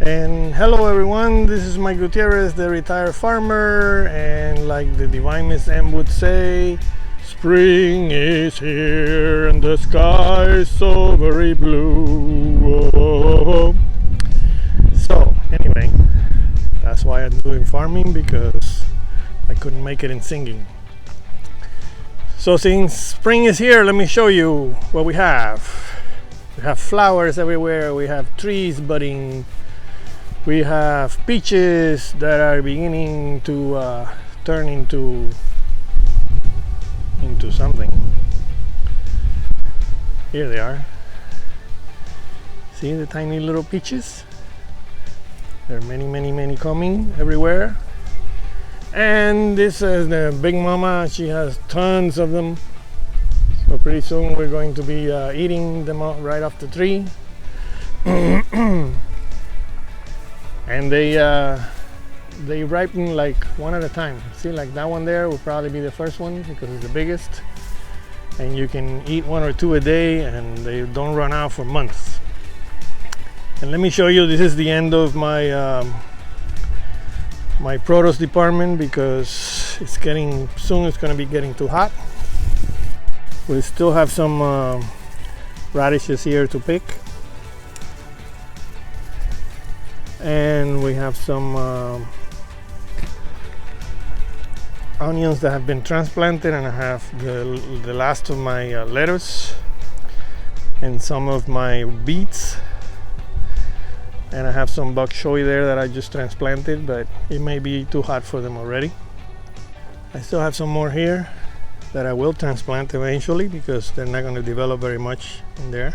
And hello everyone, this is Mike Gutierrez, the retired farmer, and like the Divine Miss M would say, spring is here and the sky is so very blue. Oh. So anyway, that's why I'm doing farming, because I couldn't make it in singing. So since spring is here, let me show you what we have. We have flowers everywhere, we have trees budding, we have peaches that are beginning to turn into something. Here they are. See the tiny little peaches? There are many coming everywhere. And this is the Big Mama. She has tons of them. So pretty soon we're going to be eating them right off the tree. And they ripen like one at a time. See, like that one there will probably be the first one because it's the biggest, and you can eat one or two a day and they don't run out for months. And let me show you, this is the end of my my produce department, because it's getting soon, it's going to be getting too hot. We still have some radishes here to pick, and we have some onions that have been transplanted, and I have the last of my lettuce and some of my beets, and I have some bok choy there that I just transplanted, but it may be too hot for them already. I still have some more here that I will transplant eventually, because they're not going to develop very much in there.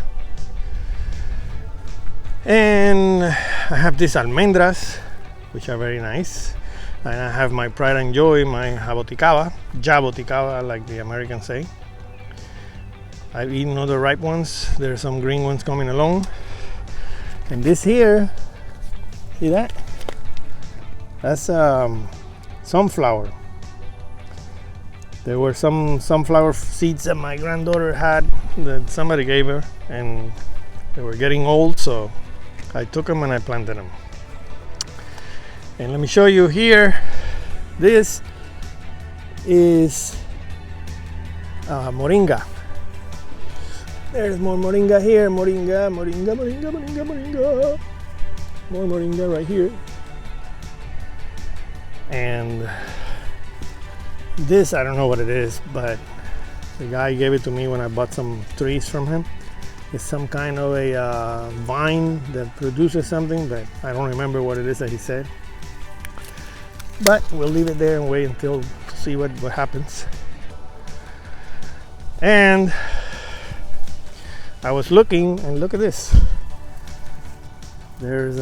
And I have these almendras, which are very nice. And I have my pride and joy, my jaboticaba, like the Americans say. I've eaten other ripe ones. There are some green ones coming along. And this here, see that? That's sunflower. There were some sunflower seeds that my granddaughter had that somebody gave her, and they were getting old, so I took them and I planted them. And let me show you here, this is moringa. There's more moringa here, moringa. More moringa right here. And this, I don't know what it is, but the guy gave it to me when I bought some trees from him. It's some kind of a vine that produces something, but I don't remember what it is that he said. But we'll leave it there and wait until to see what happens. And I was looking, and look at this. There's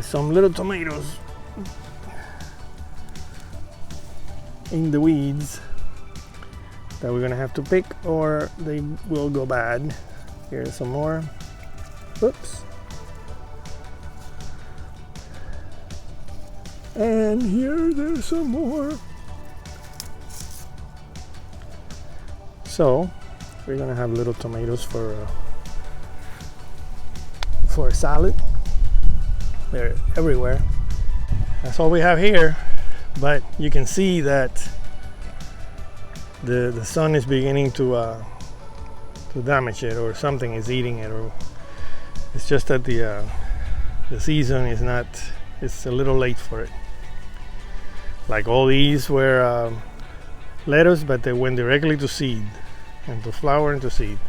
some little tomatoes in the weeds that we're gonna have to pick, or they will go bad. Here's some more. Oops. And there's some more. So we're gonna have little tomatoes for a salad. They're everywhere. That's all we have here, but you can see that the sun is beginning to damage it, or something is eating it, or it's just that the season is not, it's a little late for it. Like all these were lettuce, but they went directly to seed, and to flower and to seed.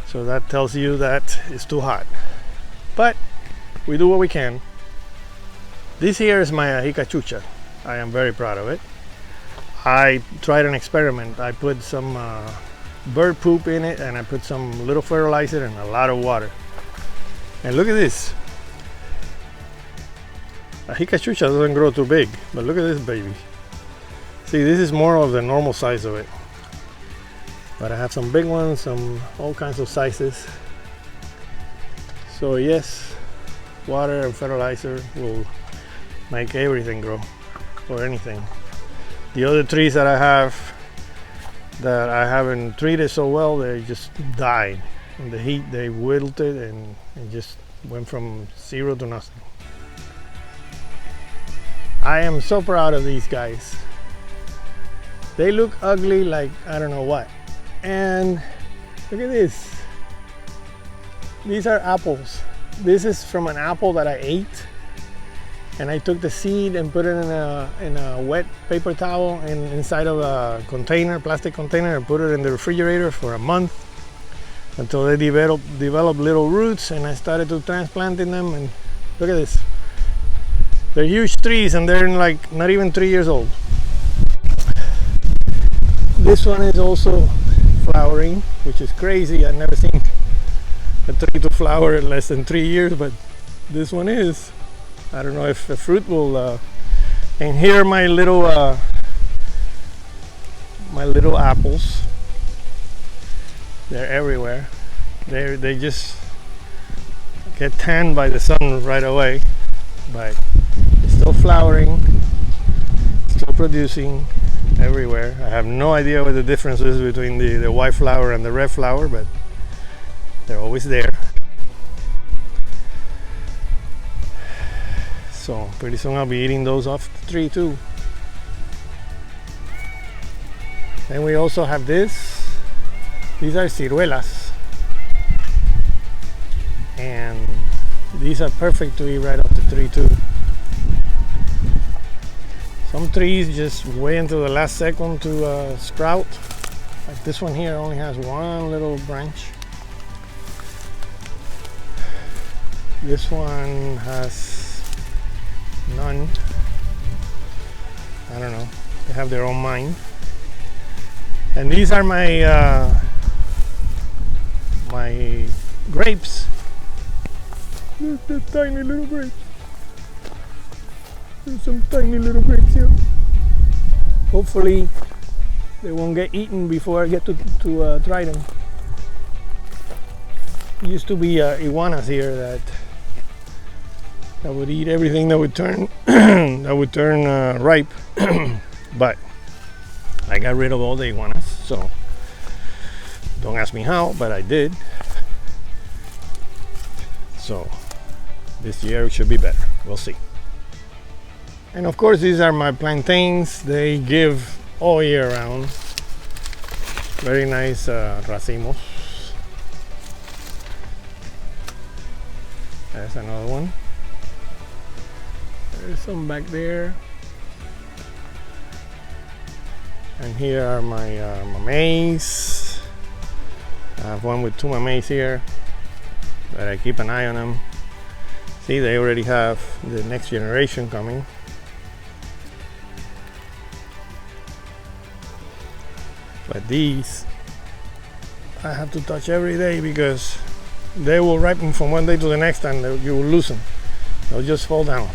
So that tells you that it's too hot, but we do what we can. This here is my ajica chucha. I am very proud of it. I tried an experiment. I put some bird poop in it, and I put some little fertilizer and a lot of water. And look at this. Ajica chucha doesn't grow too big, but look at this baby. See, this is more of the normal size of it. But I have some big ones, some all kinds of sizes. So yes, water and fertilizer will make everything grow, or anything. The other trees that I have that I haven't treated so well, they just died in the heat they wilted and it just went from 0 to nothing. I am so proud of these guys. They look ugly like I don't know what. And look at this. These are apples. This is from an apple that I ate, and I took the seed and put it in a wet paper towel and inside of a container, plastic container, and put it in the refrigerator for a month until they develop little roots, and I started to transplanting them. And look at this. They're huge trees and they're like not even 3 years old. This one is also flowering, which is crazy. I've never seen a tree to flower in less than 3 years, but this one is. I don't know if the fruit will. And here are my little apples. They're everywhere. They just get tanned by the sun right away, but it's still flowering, still producing everywhere. I have no idea what the difference is between the white flower and the red flower, but they're always there. So pretty soon I'll be eating those off the tree too. Then we also have this. These are ciruelas, and these are perfect to eat right off the tree too. Some trees just wait until the last second to sprout. Like this one here only has one little branch. This one has none. I don't know. They have their own mind. And these are my my grapes. Look, the tiny little grapes. There's some tiny little grapes here. Hopefully they won't get eaten before I get to try them. There used to be iguanas here that would eat everything that would turn ripe, but I got rid of all the iguanas, so don't ask me how, but I did. So this year it should be better. We'll see. And of course, these are my plantains. They give all year round. Very nice racimos. There's another one. There's some back there. And here are my mamey. I have one with 2 mamey here, but I keep an eye on them. See, they already have the next generation coming. But these I have to touch every day because they will ripen from one day to the next and you will lose them. They'll just fall down.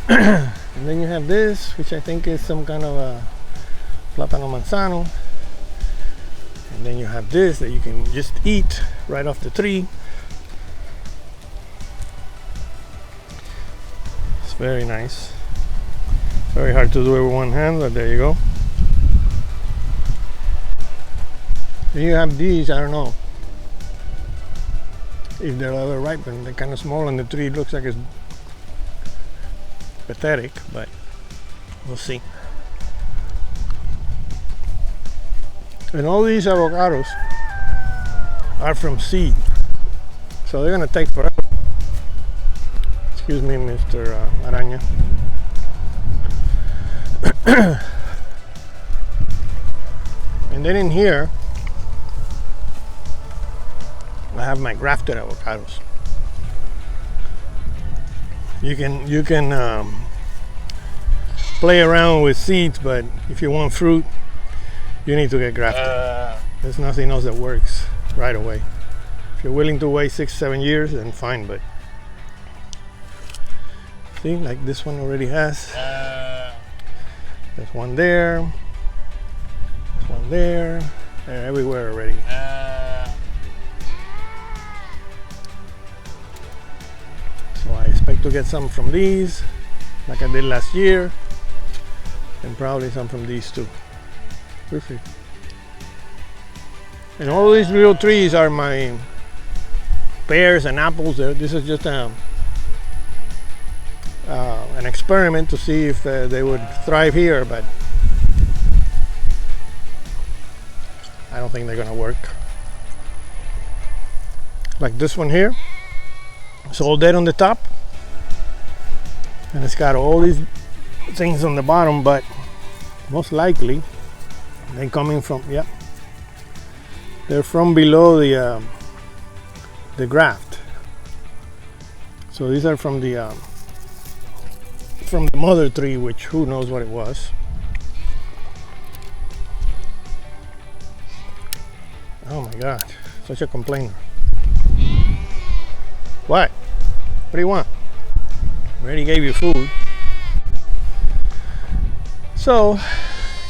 And then you have this, which I think is some kind of a plátano manzano. And then you have this that you can just eat right off the tree. It's very nice. Very hard to do it with one hand, but there you go. Then you have these, I don't know if they'll ever ripen. They're kind of small and the tree looks like it's pathetic, but we'll see. And all these avocados are from seed, so they're gonna take forever. Excuse me, Mr. Araña. And then in here I have my grafted avocados. You can play around with seeds, but if you want fruit, you need to get grafted. There's nothing else that works right away. If you're willing to wait 6-7 years, then fine. But see, like this one already has. There's one there. There's one there. They're everywhere already. So I expect to get some from these, like I did last year, and probably some from these too. Perfect. And all these little trees are my pears and apples. This is just an experiment to see if they would thrive here, but I don't think they're gonna work. Like this one here, it's all dead on the top, and it's got all these things on the bottom, but most likely they're coming from, yeah, they're from below the graft. So these are from the mother tree, which who knows what it was. Oh my god, such a complainer. What? What do you want? Already gave you food. So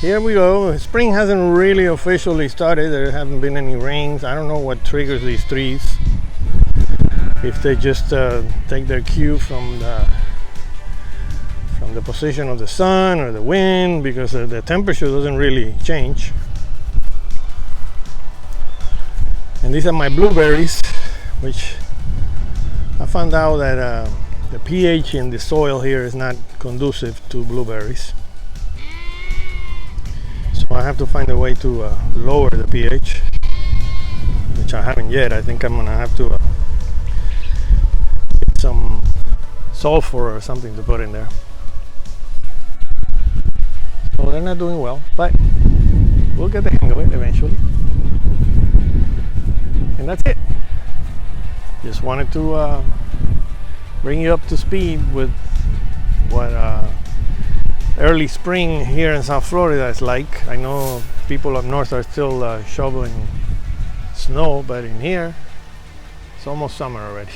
here we go. Spring hasn't really officially started. There haven't been any rains. I don't know what triggers these trees. If they just take their cue from the position of the sun or the wind, because the temperature doesn't really change. And these are my blueberries, which I found out that the pH in the soil here is not conducive to blueberries. So I have to find a way to lower the pH, which I haven't yet. I think I'm gonna have to get some sulfur or something to put in there. So they're not doing well, but we'll get the hang of it eventually. And that's it. Just wanted to bring you up to speed with what early spring here in South Florida is like. I know people up north are still shoveling snow, but in here it's almost summer already.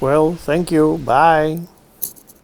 Well, thank you. Bye.